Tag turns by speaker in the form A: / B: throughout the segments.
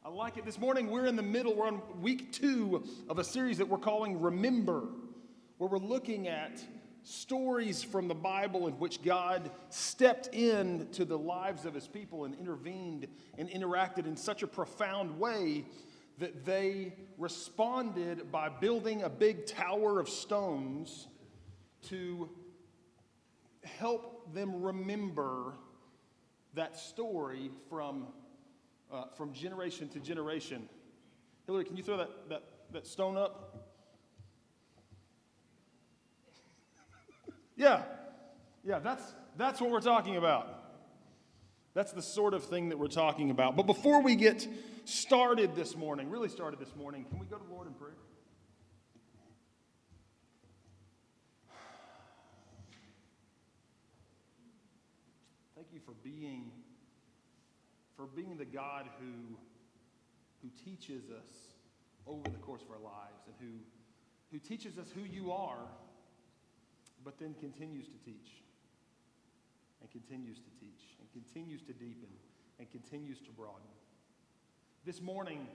A: I like it. This morning we're on week 2 of a series that we're calling Remember, where we're looking at stories from the Bible in which God stepped into the lives of his people and intervened and interacted in such a profound way that they responded by building a big tower of stones to help them remember that story from generation to generation. Hillary, can you throw that stone up? Yeah, that's what we're talking about. That's the sort of thing that we're talking about. But before we get started this morning, can we go to the Lord in prayer? Thank you for being the God who teaches us over the course of our lives and who teaches us who you are, but then continues to teach and continues to teach and continues to deepen and continues to broaden. This morning,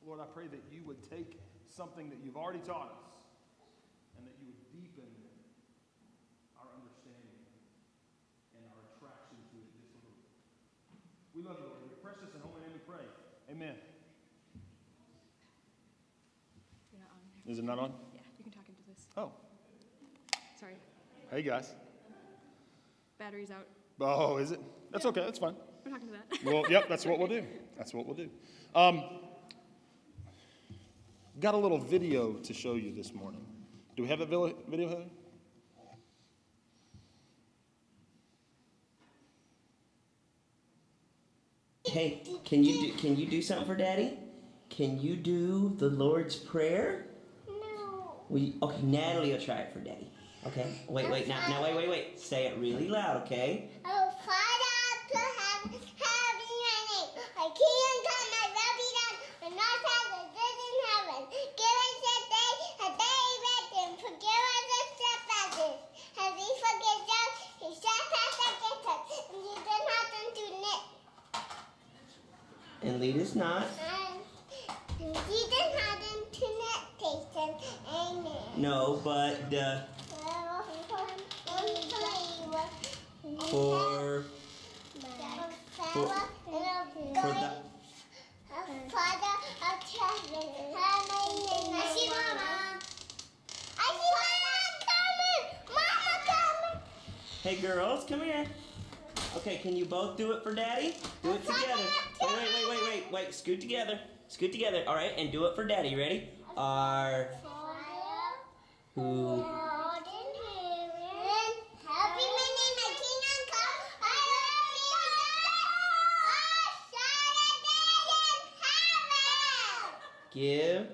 A: Lord, I pray that you would take something that you've already taught us and that you would deepen our understanding and our attraction to it just a little. We love you, Lord. In your precious and holy name we pray. Amen.
B: You're not on.
A: Is it not on?
B: Yeah, you can talk into this.
A: Oh.
B: Sorry.
A: Hey, guys.
B: Battery's out.
A: Oh, is it? That's okay. That's fine.
B: We're talking to that.
A: Well, yep, that's what we'll do. Got a little video to show you this morning. Do we have that video, Heather?
C: Hey, can you do something for Daddy? Can you do the Lord's Prayer?
D: No.
C: Okay, Natalie will try it for Daddy. Okay? Wait, wait. Say it really loud, okay?
D: Oh, Father, to have your name. I can't come, I love you down, and not have the good in heaven. Give us this day a daily bread, and forgive us our trespasses, as we forgive those who trespass against us, and you do not into it.
C: And lead us not.
D: And you do not into temptation. Amen.
C: No, but for the
D: Father of heaven, I see Mama. I see Mama coming.
C: Hey girls, come here. Okay, can you both do it for Daddy? Do it together. Wait. Scoot together. All right, and do it for Daddy. Ready? Our who. Give.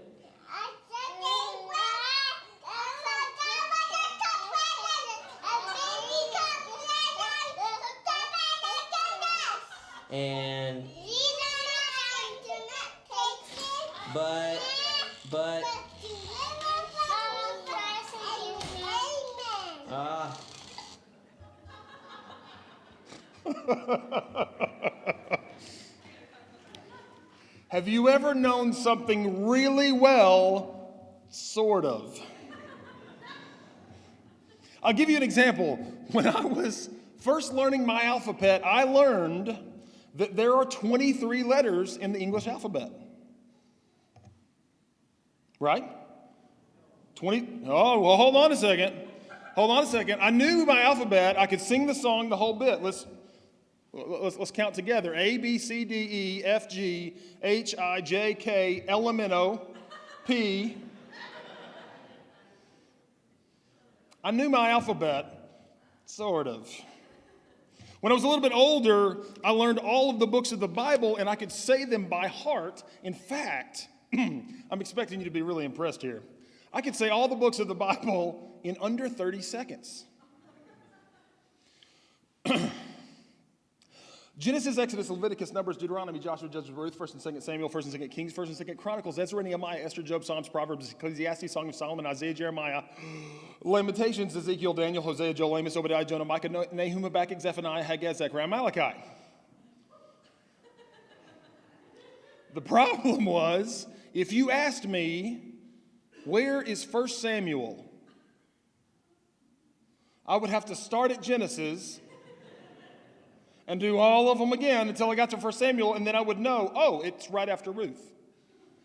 C: And but
A: Have you ever known something really well, sort of? I'll give you an example. When I was first learning my alphabet, I learned that there are 23 letters in the English alphabet. Right? 20. Oh, well, hold on a second. I knew my alphabet. I could sing the song the whole bit. Let's count together. A, B, C, D, E, F, G, H, I, J, K, L, M, N, O, P. I knew my alphabet, sort of. When I was a little bit older, I learned all of the books of the Bible, and I could say them by heart. In fact, I'm expecting you to be really impressed here. I could say all the books of the Bible in under 30 seconds. Genesis, Exodus, Leviticus, Numbers, Deuteronomy, Joshua, Judges, Ruth, 1st and 2nd Samuel, 1st and 2nd Kings, 1st and 2nd Chronicles, Ezra, Nehemiah, Esther, Job, Psalms, Proverbs, Ecclesiastes, Song of Solomon, Isaiah, Jeremiah, Lamentations, Ezekiel, Daniel, Hosea, Joel, Amos, Obadiah, Jonah, Micah, Nahum, Habakkuk, Zephaniah, Haggai, Zechariah, Malachi. The problem was, if you asked me, where is 1 Samuel? I would have to start at Genesis and do all of them again until I got to 1 Samuel, and then I would know, oh, it's right after Ruth.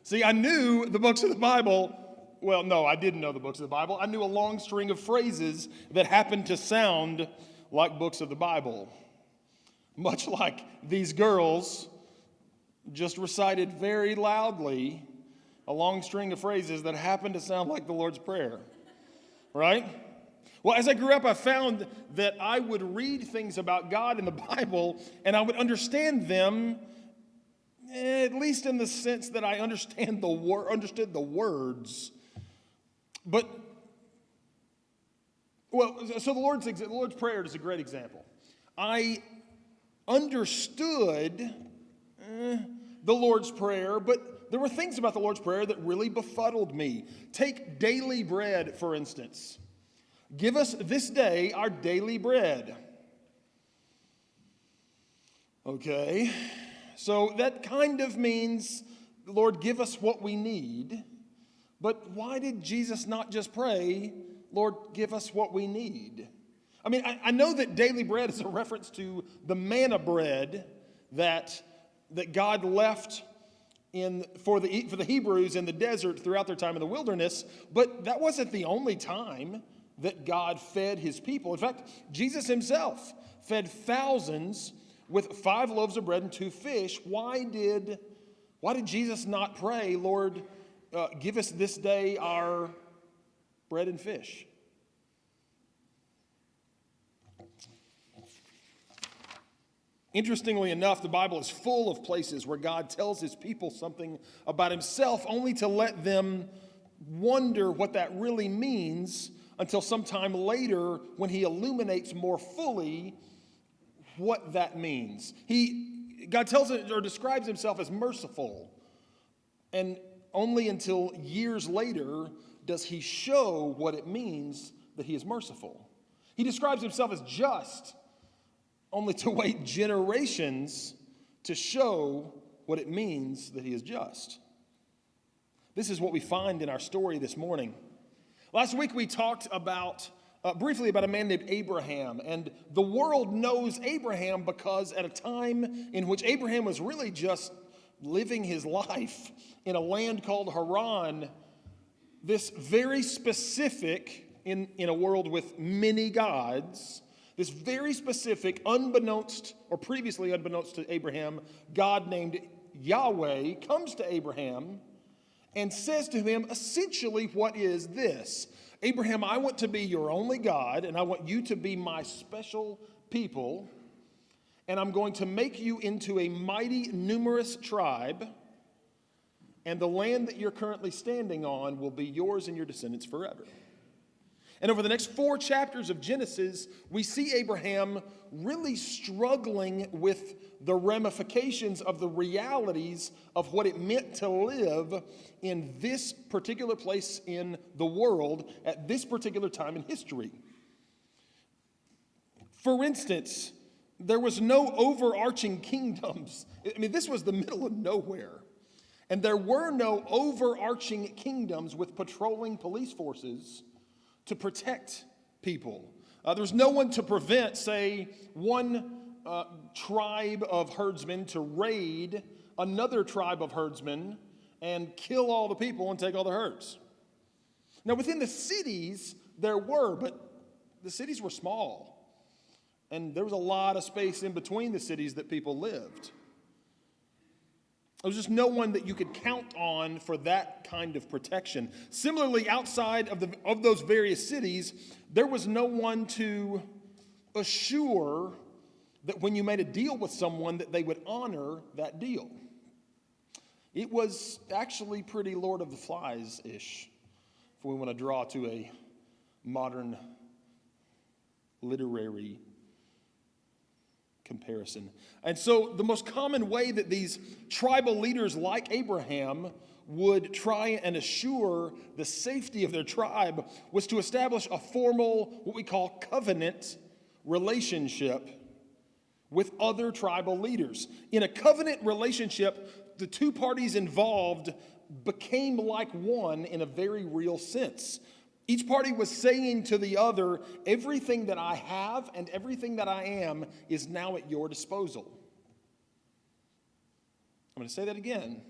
A: See, I knew the books of the Bible. Well, no, I didn't know the books of the Bible. I knew a long string of phrases that happened to sound like books of the Bible. Much like these girls just recited very loudly a long string of phrases that happened to sound like the Lord's Prayer. Right? Well, as I grew up, I found that I would read things about God in the Bible, and I would understand them, at least in the sense that I understood the words. But, well, so the Lord's Prayer is a great example. I understood the Lord's Prayer, but there were things about the Lord's Prayer that really befuddled me. Take daily bread, for instance. Give us this day our daily bread. Okay, so that kind of means, Lord, give us what we need. But why did Jesus not just pray, Lord, give us what we need? I mean, I know that daily bread is a reference to the manna bread that God left for the Hebrews in the desert throughout their time in the wilderness, but that wasn't the only time that God fed his people. In fact, Jesus himself fed thousands with 5 loaves of bread and 2 fish. Why did Jesus not pray, Lord, give us this day our bread and fish? Interestingly enough, the Bible is full of places where God tells his people something about himself only to let them wonder what that really means until sometime later when he illuminates more fully what that means. God tells it or describes himself as merciful, and only until years later does he show what it means that he is merciful. He describes himself as just, only to wait generations to show what it means that he is just. This is what we find in our story this morning. Last week we talked briefly about a man named Abraham, and the world knows Abraham because at a time in which Abraham was really just living his life in a land called Haran, this very specific, in a world with many gods, this very specific, previously unbeknownst to Abraham, God named Yahweh comes to Abraham and says to him essentially what is this: Abraham, I want to be your only God, and I want you to be my special people, and I'm going to make you into a mighty, numerous tribe, and the land that you're currently standing on will be yours and your descendants forever. And over the next 4 chapters of Genesis, we see Abraham really struggling with the ramifications of the realities of what it meant to live in this particular place in the world at this particular time in history. For instance, there was no overarching kingdoms. I mean, this was the middle of nowhere. And there were no overarching kingdoms with patrolling police forces to protect people. There's no one to prevent, say, one tribe of herdsmen to raid another tribe of herdsmen and kill all the people and take all the herds. Now, within the cities, there were, but the cities were small. And there was a lot of space in between the cities that people lived. There was just no one that you could count on for that kind of protection. Similarly, outside of those various cities, there was no one to assure that when you made a deal with someone that they would honor that deal. It was actually pretty Lord of the Flies-ish, if we want to draw to a modern literary comparison. And so the most common way that these tribal leaders like Abraham would try and assure the safety of their tribe was to establish a formal, what we call covenant relationship with other tribal leaders. In a covenant relationship, the two parties involved became like one in a very real sense. Each party was saying to the other, everything that I have and everything that I am is now at your disposal. I'm going to say that again.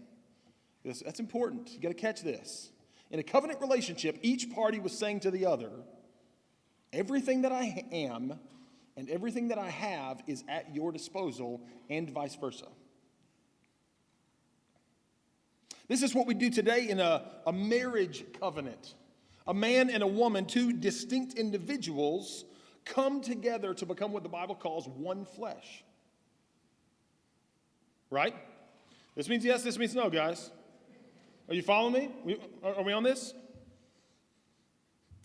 A: That's important. You got to catch this. In a covenant relationship, each party was saying to the other, everything that I am and everything that I have is at your disposal, and vice versa. This is what we do today in a marriage covenant. A man and a woman, two distinct individuals, come together to become what the Bible calls one flesh. Right? This means yes, this means no, guys. Are you following me? Are we on this?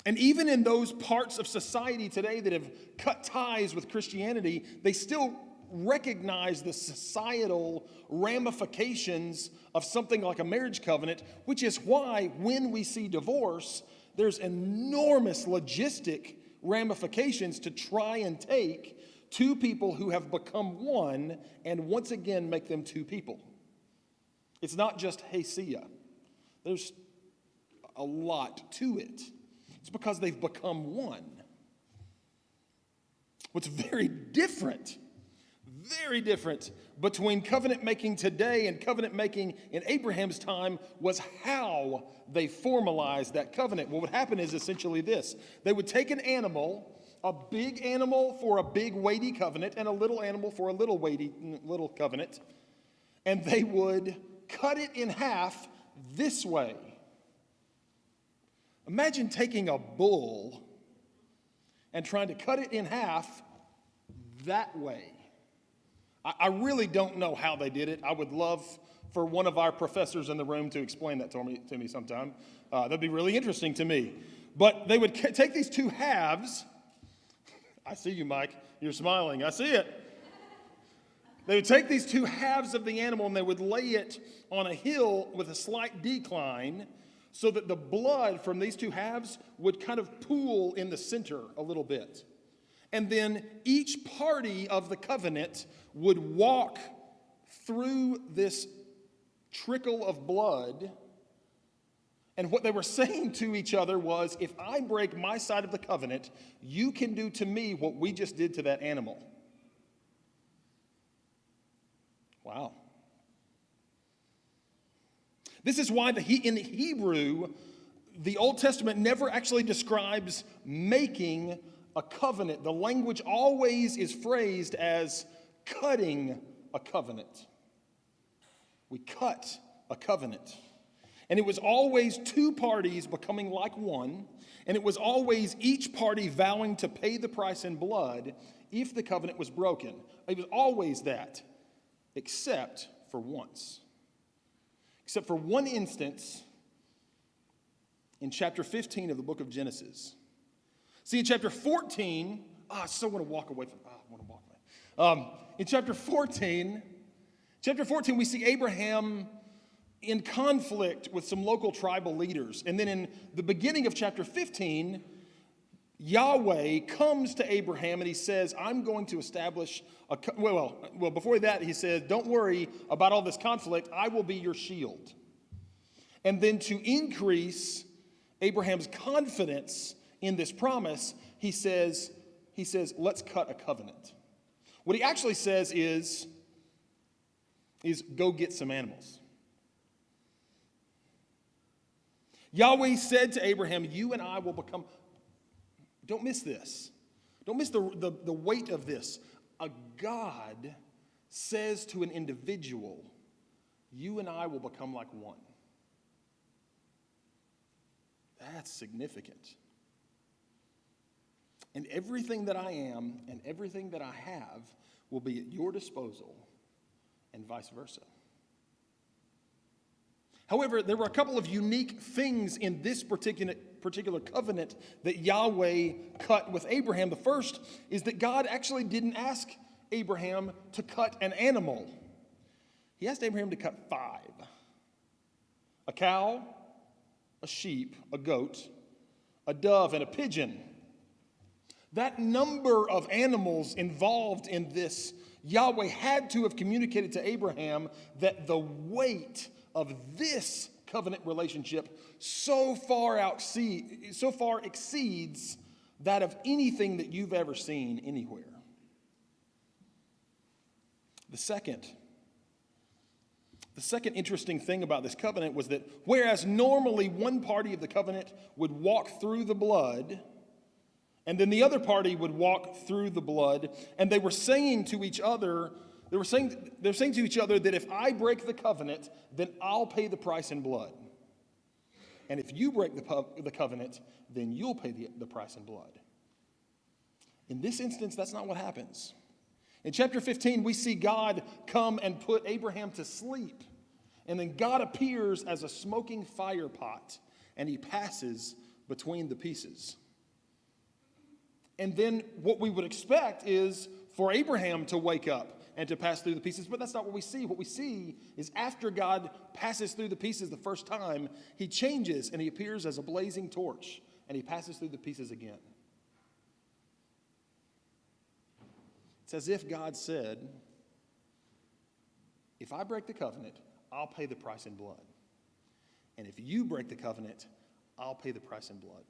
A: And even in those parts of society today that have cut ties with Christianity, they still recognize the societal ramifications of something like a marriage covenant, which is why when we see divorce, there's enormous logistic ramifications to try and take two people who have become one and once again make them two people. It's not just, hey, see ya. There's a lot to it. It's because they've become one. What's very different between covenant making today and covenant making in Abraham's time was how they formalized that covenant. What would happen is essentially this. They would take an animal, a big animal for a big weighty covenant and a little animal for a little covenant, and they would cut it in half this way. Imagine taking a bull and trying to cut it in half that way. I really don't know how they did it. I would love for one of our professors in the room to explain that to me sometime. That'd be really interesting to me. But they would take these two halves. I see you, Mike. You're smiling. I see it. They would take these two halves of the animal and they would lay it on a hill with a slight decline so that the blood from these two halves would kind of pool in the center a little bit. And then each party of the covenant would walk through this trickle of blood. And what they were saying to each other was, if I break my side of the covenant, you can do to me what we just did to that animal. Wow. This is why in the Hebrew, the Old Testament never actually describes making a covenant. The language always is phrased as cutting a covenant. We cut a covenant. And it was always two parties becoming like one, and it was always each party vowing to pay the price in blood if the covenant was broken. It was always that, except for once. Except for one instance in chapter 15 of the book of Genesis. See, in chapter 14, I still want to walk away from, in chapter 14, we see Abraham in conflict with some local tribal leaders. And then in the beginning of chapter 15, Yahweh comes to Abraham and he says, I'm going to establish before that he says, don't worry about all this conflict, I will be your shield. And then to increase Abraham's confidence in this promise, he says, let's cut a covenant. What he actually says is go get some animals. Yahweh said to Abraham, you and I will become, don't miss this. Don't miss the weight of this. A God says to an individual, you and I will become like one. That's significant. And everything that I am and everything that I have will be at your disposal, and vice versa. However, there were a couple of unique things in this particular covenant that Yahweh cut with Abraham. The first is that God actually didn't ask Abraham to cut an animal. He asked Abraham to cut 5. A cow, a sheep, a goat, a dove, and a pigeon. That number of animals involved in this Yahweh had to have communicated to Abraham that the weight of this covenant relationship so far exceeds that of anything that you've ever seen anywhere. The second interesting thing about this covenant was that whereas normally one party of the covenant would walk through the blood, and then the other party would walk through the blood, and they were saying to each other, they're saying to each other that if I break the covenant, then I'll pay the price in blood. And if you break the covenant, then you'll pay the price in blood. In this instance, that's not what happens. In chapter 15, we see God come and put Abraham to sleep. And then God appears as a smoking fire pot, and he passes between the pieces. And then what we would expect is for Abraham to wake up and to pass through the pieces, but that's not what we see. What we see is after God passes through the pieces the first time, he changes and he appears as a blazing torch, and he passes through the pieces again. It's as if God said, if I break the covenant, I'll pay the price in blood. And if you break the covenant, I'll pay the price in blood.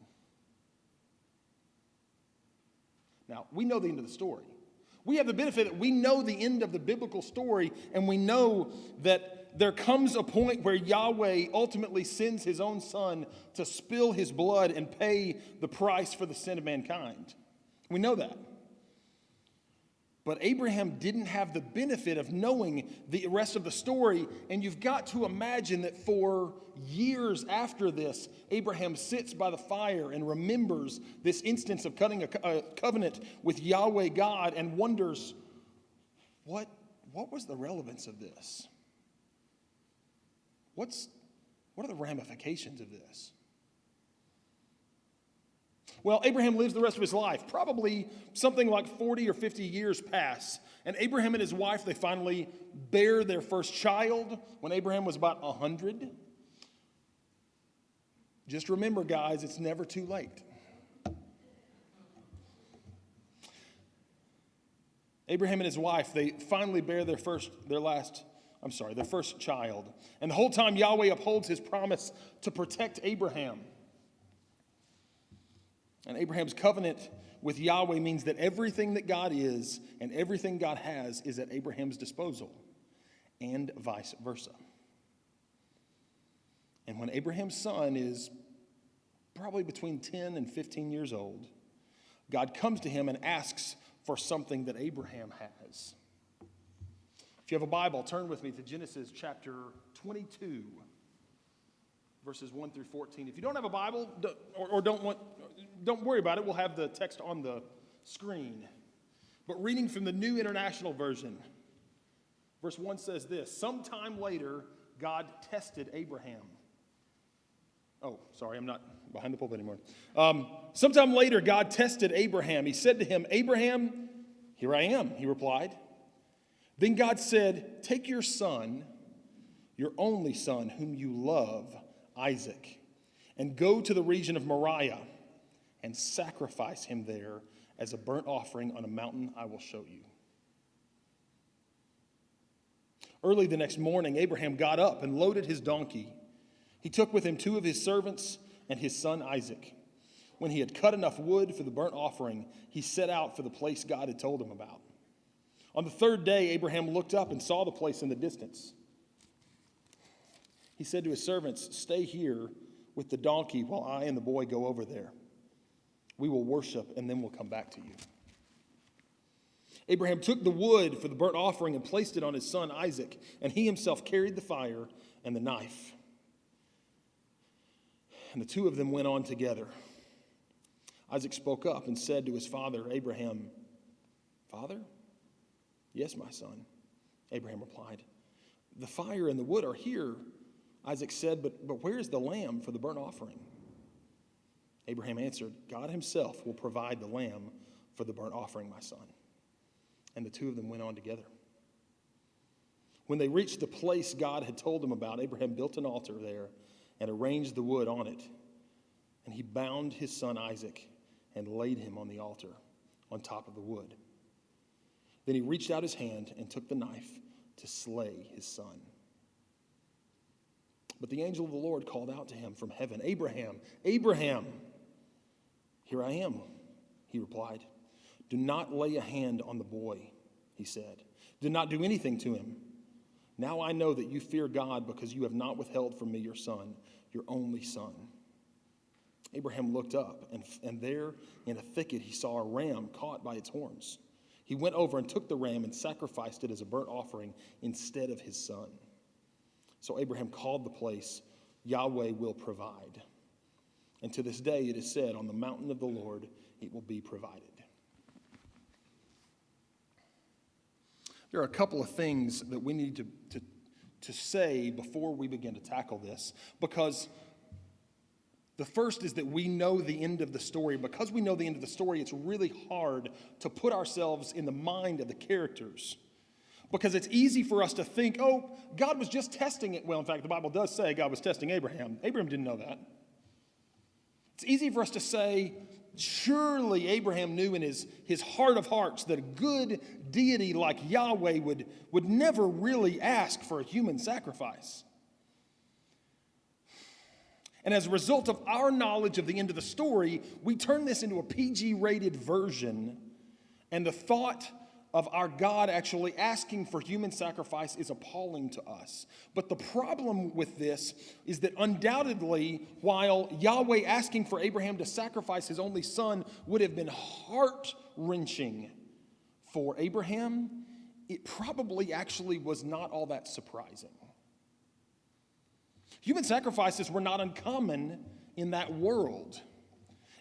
A: Now, we know the end of the story. We have the benefit that we know the end of the biblical story, and we know that there comes a point where Yahweh ultimately sends his own son to spill his blood and pay the price for the sin of mankind. We know that. But Abraham didn't have the benefit of knowing the rest of the story, and you've got to imagine that for years after this, Abraham sits by the fire and remembers this instance of cutting a covenant with Yahweh God and wonders, what was the relevance of this? What are the ramifications of this? Well, Abraham lives the rest of his life. Probably something like 40 or 50 years pass. And Abraham and his wife, they finally bear their first child when Abraham was about 100. Just remember, guys, it's never too late. Abraham and his wife, they finally bear their first child. And the whole time Yahweh upholds his promise to protect Abraham. And Abraham's covenant with Yahweh means that everything that God is and everything God has is at Abraham's disposal, and vice versa. And when Abraham's son is probably between 10 and 15 years old, God comes to him and asks for something that Abraham has. If you have a Bible, turn with me to Genesis chapter 22, verses 1 through 14. If you don't have a Bible don't worry about it. We'll have the text on the screen. But reading from the New International Version, verse 1 says this: sometime later, God tested Abraham. Oh, sorry, I'm not behind the pulpit anymore. Sometime later, God tested Abraham. He said to him, "Abraham, here I am," he replied. Then God said, "Take your son, your only son, whom you love, Isaac, and go to the region of Moriah and sacrifice him there as a burnt offering on a mountain I will show you." Early the next morning, Abraham got up and loaded his donkey. He took with him 2 of his servants and his son Isaac. When he had cut enough wood for the burnt offering, he set out for the place God had told him about. On the 3rd day, Abraham looked up and saw the place in the distance. He said to his servants, "Stay here with the donkey while I and the boy go over there. We will worship, and then we'll come back to you." Abraham took the wood for the burnt offering and placed it on his son Isaac, and he himself carried the fire and the knife. And the 2 of them went on together. Isaac spoke up and said to his father Abraham, "Father?" "Yes, my son," Abraham replied. "The fire and the wood are here," Isaac said, but where is the lamb for the burnt offering?" Abraham answered, "God himself will provide the lamb for the burnt offering, my son." And the 2 of them went on together. When they reached the place God had told them about, Abraham built an altar there and arranged the wood on it. And he bound his son Isaac and laid him on the altar on top of the wood. Then he reached out his hand and took the knife to slay his son. But the angel of the Lord called out to him from heaven, "Abraham, Abraham." "Here I am," he replied. "Do not lay a hand on the boy," he said. "Do not do anything to him. Now I know that you fear God because you have not withheld from me your son, your only son." Abraham looked up, and there in a thicket he saw a ram caught by its horns. He went over and took the ram and sacrificed it as a burnt offering instead of his son. So Abraham called the place, "Yahweh will provide." And to this day it is said, "On the mountain of the Lord it will be provided." There are a couple of things that we need to say before we begin to tackle this, because the first is that we know the end of the story. Because we know the end of the story, it's really hard to put ourselves in the mind of the characters. Because it's easy for us to think, oh, God was just testing it. Well, in fact, the Bible does say God was testing Abraham. Abraham didn't know that. It's easy for us to say, surely Abraham knew in his heart of hearts that a good deity like Yahweh would never really ask for a human sacrifice. And as a result of our knowledge of the end of the story, we turn this into a PG-rated version, and the thought of our God actually asking for human sacrifice is appalling to us. But the problem with this is that undoubtedly, while Yahweh asking for Abraham to sacrifice his only son would have been heart-wrenching for Abraham, it probably actually was not all that surprising. Human sacrifices were not uncommon in that world.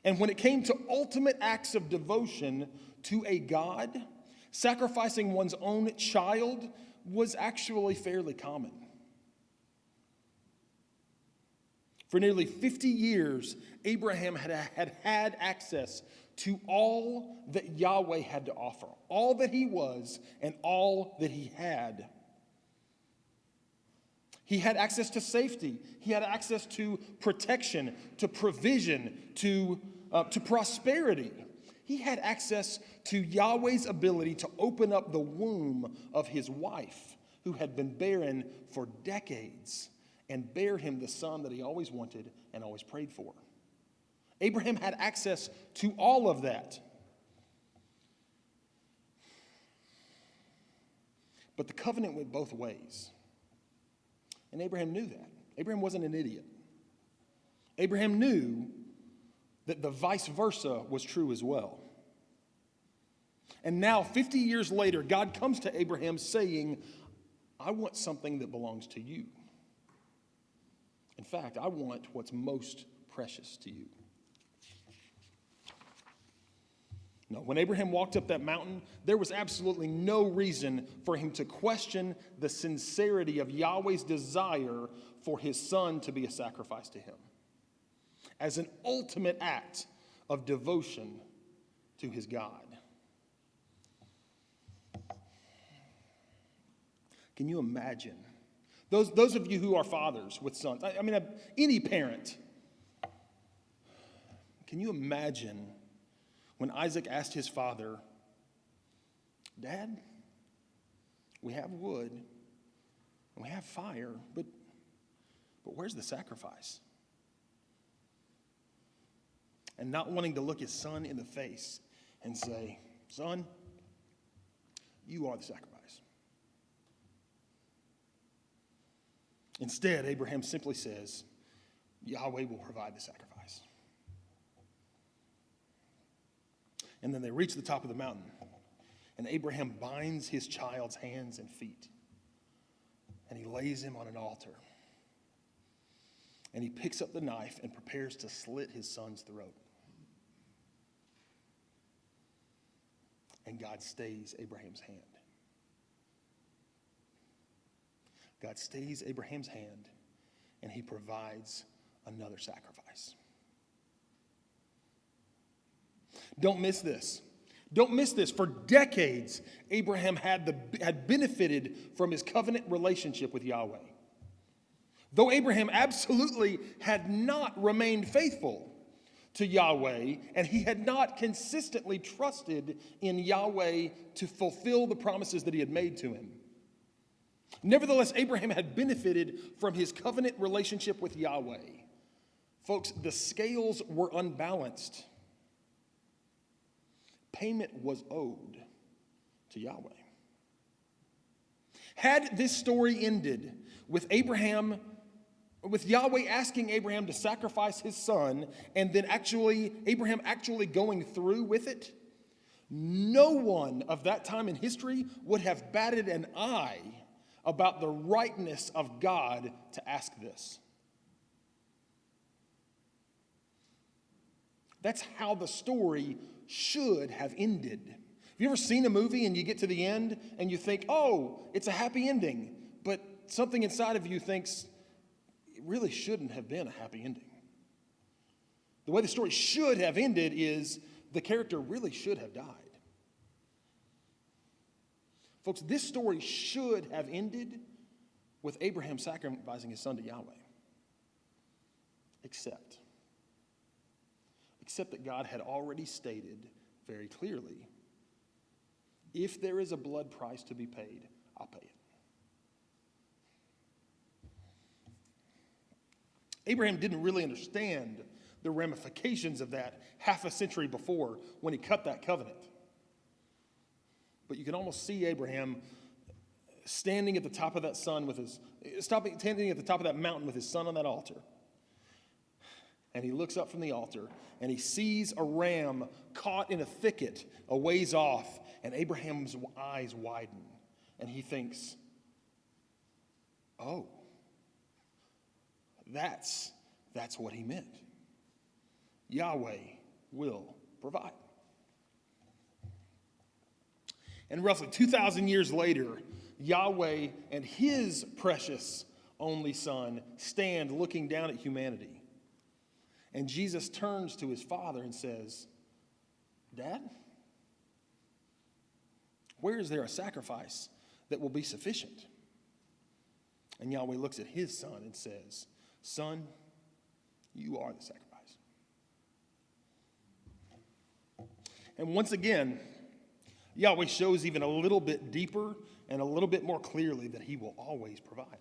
A: And when it came to ultimate acts of devotion to a God, sacrificing one's own child was actually fairly common. For nearly 50 years, Abraham had access to all that Yahweh had to offer, all that he was and all that he had. He had access to safety. He had access to protection, to provision, to prosperity. He had access to Yahweh's ability to open up the womb of his wife, who had been barren for decades, and bear him the son that he always wanted and always prayed for. Abraham had access to all of that. But the covenant went both ways. And Abraham knew that. Abraham wasn't an idiot. Abraham knew that the vice versa was true as well. And now, 50 years later, God comes to Abraham saying, "I want something that belongs to you. In fact, I want what's most precious to you." No, when Abraham walked up that mountain, there was absolutely no reason for him to question the sincerity of Yahweh's desire for his son to be a sacrifice to him, as an ultimate act of devotion to his God. Can you imagine? Those of you who are fathers with sons, I mean, any parent, can you imagine when Isaac asked his father, "Dad, we have wood and we have fire, but where's the sacrifice?" And not wanting to look his son in the face and say, "Son, you are the sacrifice." Instead, Abraham simply says, "Yahweh will provide the sacrifice." And then they reach the top of the mountain, and Abraham binds his child's hands and feet, and he lays him on an altar. And he picks up the knife and prepares to slit his son's throat. And God stays Abraham's hand. God stays Abraham's hand, and he provides another sacrifice. Don't miss this. Don't miss this. For decades, Abraham had benefited from his covenant relationship with Yahweh. Though Abraham absolutely had not remained faithful, to Yahweh, and he had not consistently trusted in Yahweh to fulfill the promises that he had made to him. Nevertheless, Abraham had benefited from his covenant relationship with Yahweh. Folks, the scales were unbalanced. Payment was owed to Yahweh. Had this story ended with Yahweh asking Abraham to sacrifice his son, and then Abraham actually going through with it, no one of that time in history would have batted an eye about the rightness of God to ask this. That's how the story should have ended. Have you ever seen a movie and you get to the end and you think, oh, it's a happy ending, but something inside of you thinks it really shouldn't have been a happy ending? The way the story should have ended is the character really should have died. Folks, this story should have ended with Abraham sacrificing his son to Yahweh. Except that God had already stated very clearly, if there is a blood price to be paid, I'll pay it. Abraham didn't really understand the ramifications of that half a century before when he cut that covenant. But you can almost see Abraham standing at the top of that mountain with his son on that altar. And he looks up from the altar and he sees a ram caught in a thicket a ways off, and Abraham's eyes widen and he thinks, oh, that's what he meant. Yahweh will provide. And roughly 2,000 years later, Yahweh and his precious only son stand looking down at humanity. And Jesus turns to his father and says, Dad, where is there a sacrifice that will be sufficient? And Yahweh looks at his son and says, Son, you are the sacrifice. And once again, Yahweh shows even a little bit deeper and a little bit more clearly that he will always provide.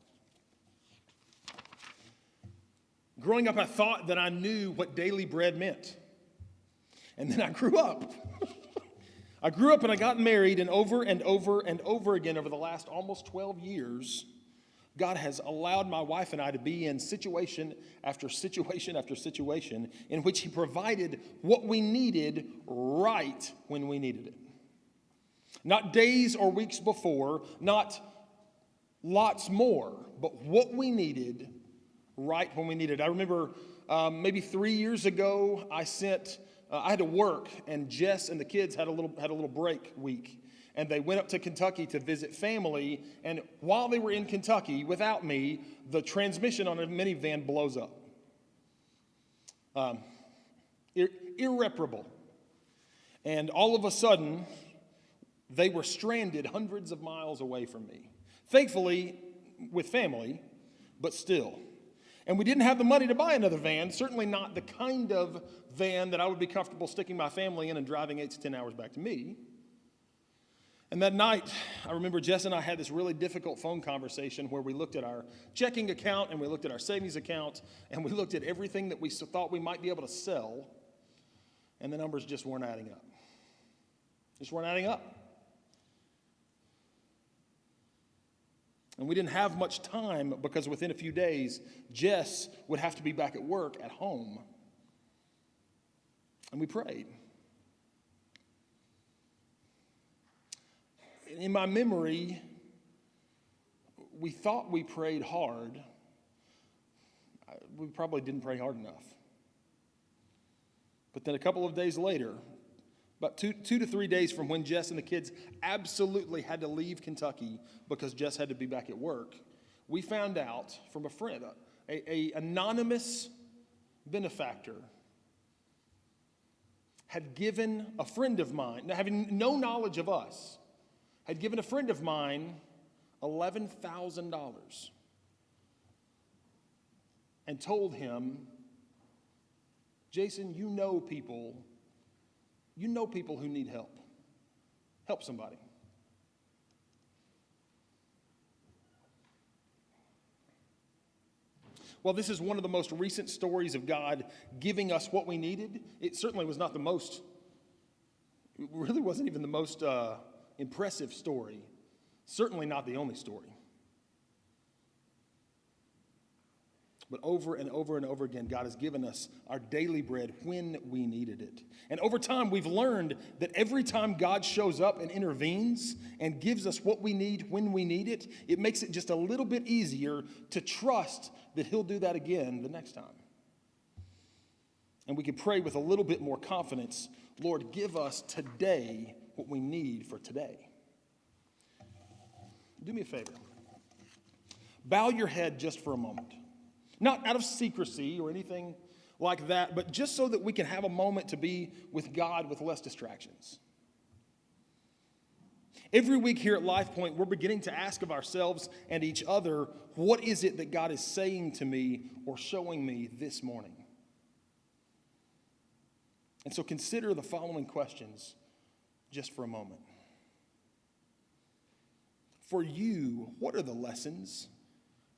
A: Growing up, I thought that I knew what daily bread meant. And then I grew up. I grew up and I got married, and over and over and over again over the last almost 12 years, God has allowed my wife and I to be in situation after situation after situation in which he provided what we needed right when we needed it. Not days or weeks before, not lots more, but what we needed right when we needed it. I remember maybe 3 years ago, I had to work, and Jess and the kids had a little break week. And they went up to Kentucky to visit family, and while they were in Kentucky, without me, the transmission on a minivan blows up. Irreparable. And all of a sudden, they were stranded hundreds of miles away from me. Thankfully, with family, but still. And we didn't have the money to buy another van, certainly not the kind of van that I would be comfortable sticking my family in and driving 8 to 10 hours back to me. And that night, I remember Jess and I had this really difficult phone conversation where we looked at our checking account and we looked at our savings account and we looked at everything that we thought we might be able to sell, and the numbers just weren't adding up. Just weren't adding up. And we didn't have much time because within a few days, Jess would have to be back at work at home. And we prayed. In my memory, we thought we prayed hard. We probably didn't pray hard enough. But then a couple of days later, about two to 3 days from when Jess and the kids absolutely had to leave Kentucky because Jess had to be back at work, we found out from a friend, an anonymous benefactor had given a friend of mine, having no knowledge of us, had given a friend of mine $11,000 and told him Jason, you know people who need help. Help somebody. Well, this is one of the most recent stories of God giving us what we needed. It certainly was not the most, it really wasn't even the most impressive story. Certainly not the only story. But over and over and over again, God has given us our daily bread when we needed it. And over time, we've learned that every time God shows up and intervenes and gives us what we need when we need it, it makes it just a little bit easier to trust that he'll do that again the next time. And we can pray with a little bit more confidence, Lord, give us today what we need for today. Do me a favor. Bow your head just for a moment. Not out of secrecy or anything like that, but just so that we can have a moment to be with God with less distractions. Every week here at Lifepoint, we're beginning to ask of ourselves and each other, what is it that God is saying to me or showing me this morning? And so consider the following questions just for a moment. For you, what are the lessons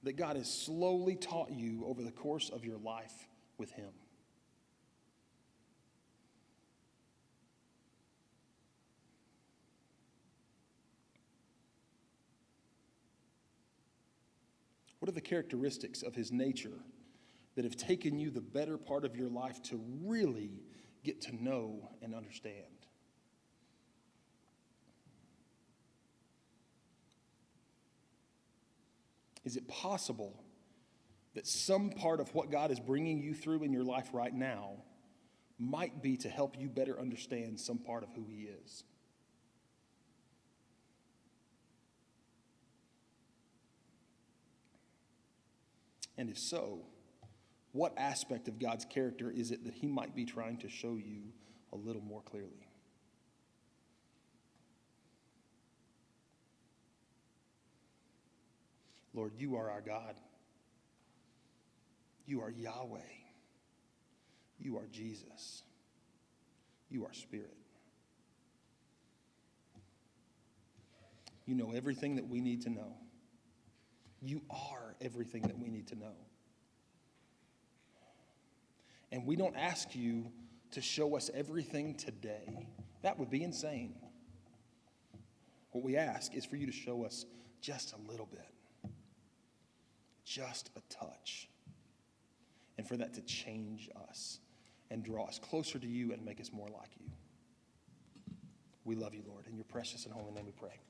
A: that God has slowly taught you over the course of your life with him? What are the characteristics of his nature that have taken you the better part of your life to really get to know and understand? Is it possible that some part of what God is bringing you through in your life right now might be to help you better understand some part of who he is? And if so, what aspect of God's character is it that he might be trying to show you a little more clearly? Lord, you are our God. You are Yahweh. You are Jesus. You are Spirit. You know everything that we need to know. You are everything that we need to know. And we don't ask you to show us everything today. That would be insane. What we ask is for you to show us just a little bit. Just a touch. And for that to change us and draw us closer to you and make us more like you. We love you, Lord. In your precious and holy name we pray.